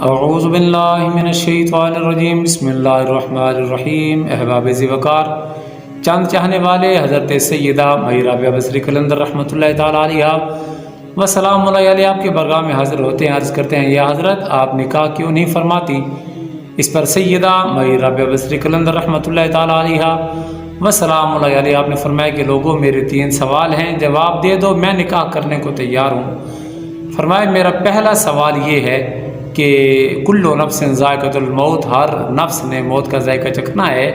اعوذ باللہ من الشیطان الرجیم بسم اللہ الرحمن الرحیم۔ احباب وقار، چند چاہنے والے حضرت سیدہ مئی رابعہ بصری قلندر رحمۃ اللہ تعالیٰ علیہ وسلام علیہ آپ کے برگاہ میں حاضر ہوتے ہیں، عرض کرتے ہیں یا حضرت آپ نکاح کیوں نہیں فرماتی؟ اس پر سیدہ مئی رابعہ بصری قلندر رحمۃ اللہ تعالیٰ علیہ وسلام علیہ آپ نے فرمایا کہ لوگوں میرے 3 سوال ہیں، جواب دے دو، میں نکاح کرنے کو تیار ہوں۔ فرمایا میرا پہلا سوال یہ ہے کہ کل نفس ذائقۃ الموت، ہر نفس نے موت کا ذائقہ چکھنا ہے۔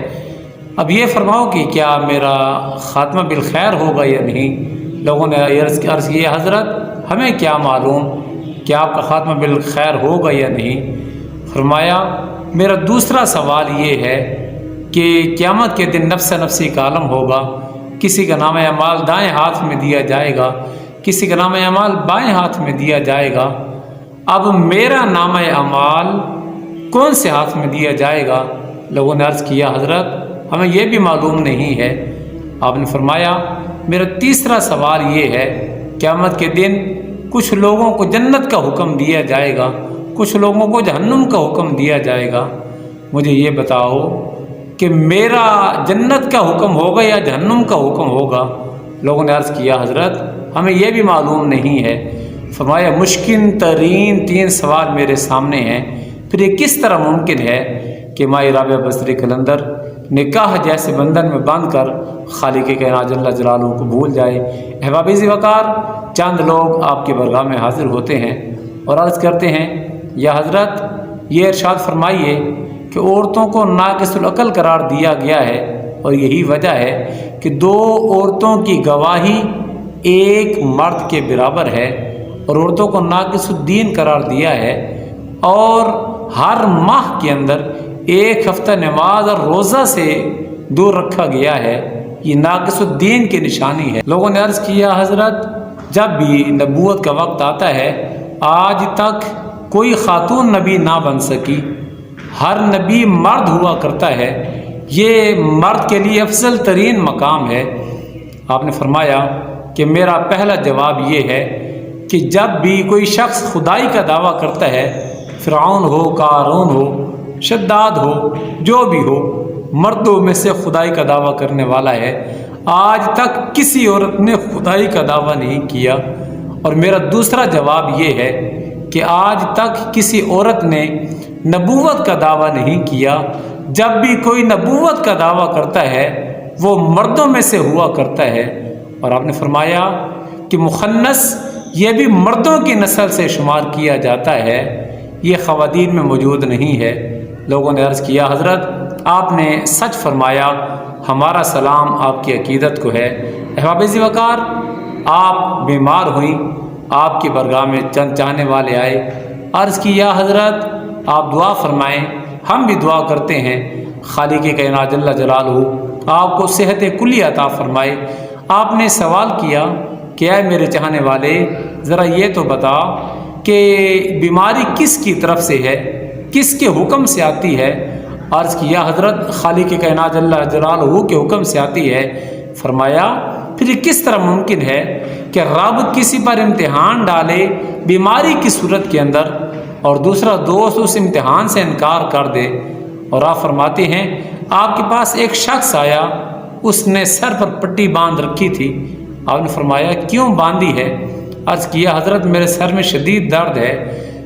اب یہ فرماؤ کہ کیا میرا خاتمہ بالخیر ہوگا یا نہیں؟ لوگوں نے عرض کیا حضرت ہمیں کیا معلوم کہ آپ کا خاتمہ بالخیر ہوگا یا نہیں؟ فرمایا میرا دوسرا سوال یہ ہے کہ قیامت کے دن نفس نفسی کا عالم ہوگا، کسی کا نام اعمال دائیں ہاتھ میں دیا جائے گا، کسی کا نام اعمال بائیں ہاتھ میں دیا جائے گا۔ اب میرا نام اعمال کون سے ہاتھ میں دیا جائے گا؟ لوگوں نے عرض کیا حضرت ہمیں یہ بھی معلوم نہیں ہے۔ آپ نے فرمایا میرا تیسرا سوال یہ ہے، قیامت کے دن کچھ لوگوں کو جنت کا حکم دیا جائے گا، کچھ لوگوں کو جہنم کا حکم دیا جائے گا، مجھے یہ بتاؤ کہ میرا جنت کا حکم ہوگا یا جہنم کا حکم ہوگا؟ لوگوں نے عرض کیا حضرت ہمیں یہ بھی معلوم نہیں ہے۔ فرمایا مشکل ترین 3 سوال میرے سامنے ہیں، پھر یہ کس طرح ممکن ہے کہ مائی رابعہ بصری قلندر نکاح جیسے بندھن میں باندھ کر خالق کائنات جل جلالہ کو بھول جائے؟ احباب وقار، چند لوگ آپ کے برگاہ میں حاضر ہوتے ہیں اور عرض کرتے ہیں یا حضرت یہ ارشاد فرمائیے کہ عورتوں کو ناقص العقل قرار دیا گیا ہے، اور یہی وجہ ہے کہ 2 عورتوں کی گواہی ایک مرد کے برابر ہے، اور عورتوں کو ناقص الدین قرار دیا ہے، اور ہر ماہ کے اندر 1 ہفتہ نماز اور روزہ سے دور رکھا گیا ہے، یہ ناقص الدین کی نشانی ہے۔ لوگوں نے عرض کیا حضرت جب بھی نبوت کا وقت آتا ہے آج تک کوئی خاتون نبی نہ بن سکی، ہر نبی مرد ہوا کرتا ہے، یہ مرد کے لیے افضل ترین مقام ہے۔ آپ نے فرمایا کہ میرا پہلا جواب یہ ہے کہ جب بھی کوئی شخص خدائی کا دعویٰ کرتا ہے، فرعون ہو، قارون ہو، شداد ہو، جو بھی ہو، مردوں میں سے خدائی کا دعویٰ کرنے والا ہے، آج تک کسی عورت نے خدائی کا دعویٰ نہیں کیا۔ اور میرا دوسرا جواب یہ ہے کہ آج تک کسی عورت نے نبوت کا دعویٰ نہیں کیا، جب بھی کوئی نبوت کا دعویٰ کرتا ہے وہ مردوں میں سے ہوا کرتا ہے۔ اور آپ نے فرمایا کہ مخنث یہ بھی مردوں کی نسل سے شمار کیا جاتا ہے، یہ خواتین میں موجود نہیں ہے۔ لوگوں نے عرض کیا حضرت آپ نے سچ فرمایا، ہمارا سلام آپ کی عقیدت کو ہے۔ احباب وقار، آپ بیمار ہوئیں، آپ کی برگاہ میں چند چاہنے والے آئے، عرض کی یا حضرت آپ دعا فرمائیں، ہم بھی دعا کرتے ہیں خالق کائنات جل جلالہ آپ کو صحت کلی عطا فرمائے۔ آپ نے سوال کیا کہ اے میرے چاہنے والے ذرا یہ تو بتا کہ بیماری کس کی طرف سے ہے، کس کے حکم سے آتی ہے؟ عرض کیا حضرت خالق کائنات جل جلالہ کے حکم سے آتی ہے۔ فرمایا پھر یہ کس طرح ممکن ہے کہ رب کسی پر امتحان ڈالے بیماری کی صورت کے اندر اور دوسرا دوست اس امتحان سے انکار کر دے؟ اور آپ فرماتے ہیں آپ کے پاس ایک شخص آیا، اس نے سر پر پٹی باندھ رکھی تھی۔ آپ نے فرمایا کیوں باندھی ہے؟ عرض کیا حضرت میرے سر میں شدید درد ہے۔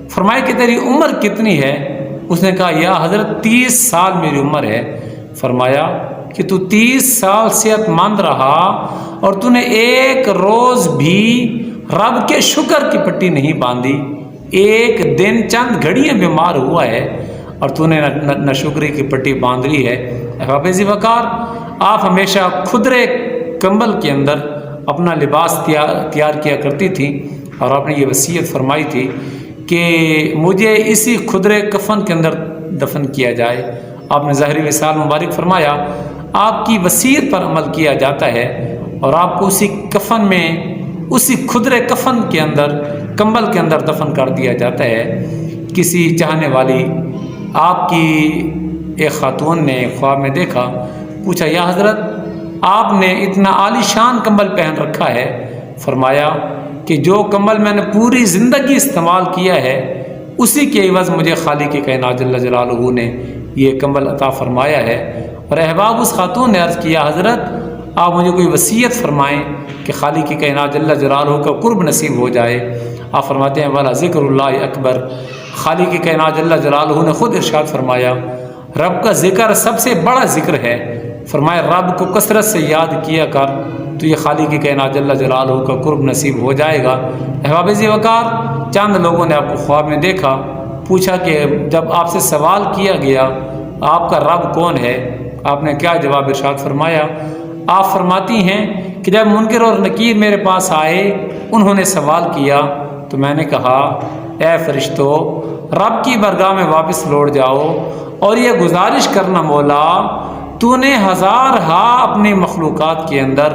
فرمایا کہ تیری عمر کتنی ہے؟ اس نے کہا یا حضرت 30 سال میری عمر ہے۔ فرمایا کہ تو 30 سال صحت مند رہا اور تو نے ایک روز بھی رب کے شکر کی پٹی نہیں باندھی، ایک دن چند گھڑیاں بیمار ہوا ہے اور تو نے نہ شکری کی پٹی باندھ لی ہے۔ احباب وقار، آپ ہمیشہ کھدرے کمبل کے اندر اپنا لباس تیار کیا کرتی تھی، اور آپ نے یہ وصیت فرمائی تھی کہ مجھے اسی کھدرے کفن کے اندر دفن کیا جائے۔ آپ نے ظاہری وصال مبارک فرمایا آپ کی وصیت پر عمل کیا جاتا ہے، اور آپ کو اسی کفن میں، اسی کھدرے کفن کے اندر، کمبل کے اندر دفن کر دیا جاتا ہے۔ کسی چاہنے والی آپ کی ایک خاتون نے خواب میں دیکھا، پوچھا یا حضرت آپ نے اتنا عالی شان کمبل پہن رکھا ہے؟ فرمایا کہ جو کمبل میں نے پوری زندگی استعمال کیا ہے اسی کے عوض مجھے خالق کائنات جل جلالہ نے یہ کمبل عطا فرمایا ہے۔ اور احباب اس خاتون نے عرض کیا حضرت آپ مجھے کوئی وصیت فرمائیں کہ خالق کائنات جل جلالہ کا قرب نصیب ہو جائے۔ آپ فرماتے ہیں والا ذکر اللہ اکبر، خالق کائنات جل جلالہ نے خود ارشاد فرمایا رب کا ذکر سب سے بڑا ذکر ہے، فرمایا رب کو کثرت سے یاد کیا کر تو یہ خالق کائنات جل جلالہ کا قرب نصیب ہو جائے گا۔ احباب ذی وقار، چند لوگوں نے آپ کو خواب میں دیکھا، پوچھا کہ جب آپ سے سوال کیا گیا آپ کا رب کون ہے، آپ نے کیا جواب ارشاد فرمایا؟ آپ فرماتی ہیں کہ جب منکر اور نکیر میرے پاس آئے انہوں نے سوال کیا تو میں نے کہا اے فرشتوں رب کی بارگاہ میں واپس لوٹ جاؤ اور یہ گزارش کرنا مولا تو نے ہزارہا اپنی مخلوقات کے اندر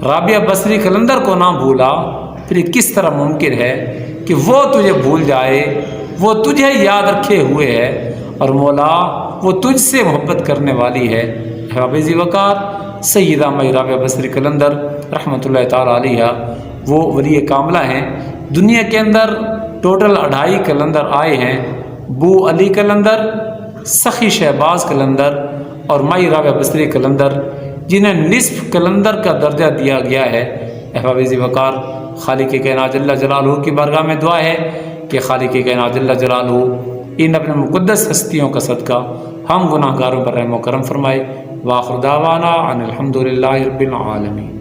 رابعہ بصری قلندر کو نہ بھولا، پھر یہ کس طرح ممکن ہے کہ وہ تجھے بھول جائے، وہ تجھے یاد رکھے ہوئے ہے اور مولا وہ تجھ سے محبت کرنے والی ہے۔ احباب ذی وقار، سیدہ مئی رابعہ بصری قلندر رحمۃ اللہ تعالی علیہ وہ ولی کاملہ ہیں۔ دنیا کے اندر ٹوٹل 2.5 قلندر آئے ہیں، بو علی قلندر، سخی شہباز قلندر اور مئی رابعہ بصری قلندر، جنہیں نصف قلندر کا درجہ دیا گیا ہے۔ احباب ذی وقار، خالق کائنات جل جلالہ کی بارگاہ میں دعا ہے کہ خالق کائنات جل جلالہ ان اپنے مقدس ہستیوں کا صدقہ ہم گناہ گاروں پر رحم و کرم فرمائے۔ وآخر دعوانا ان الحمد للہ رب العالمین۔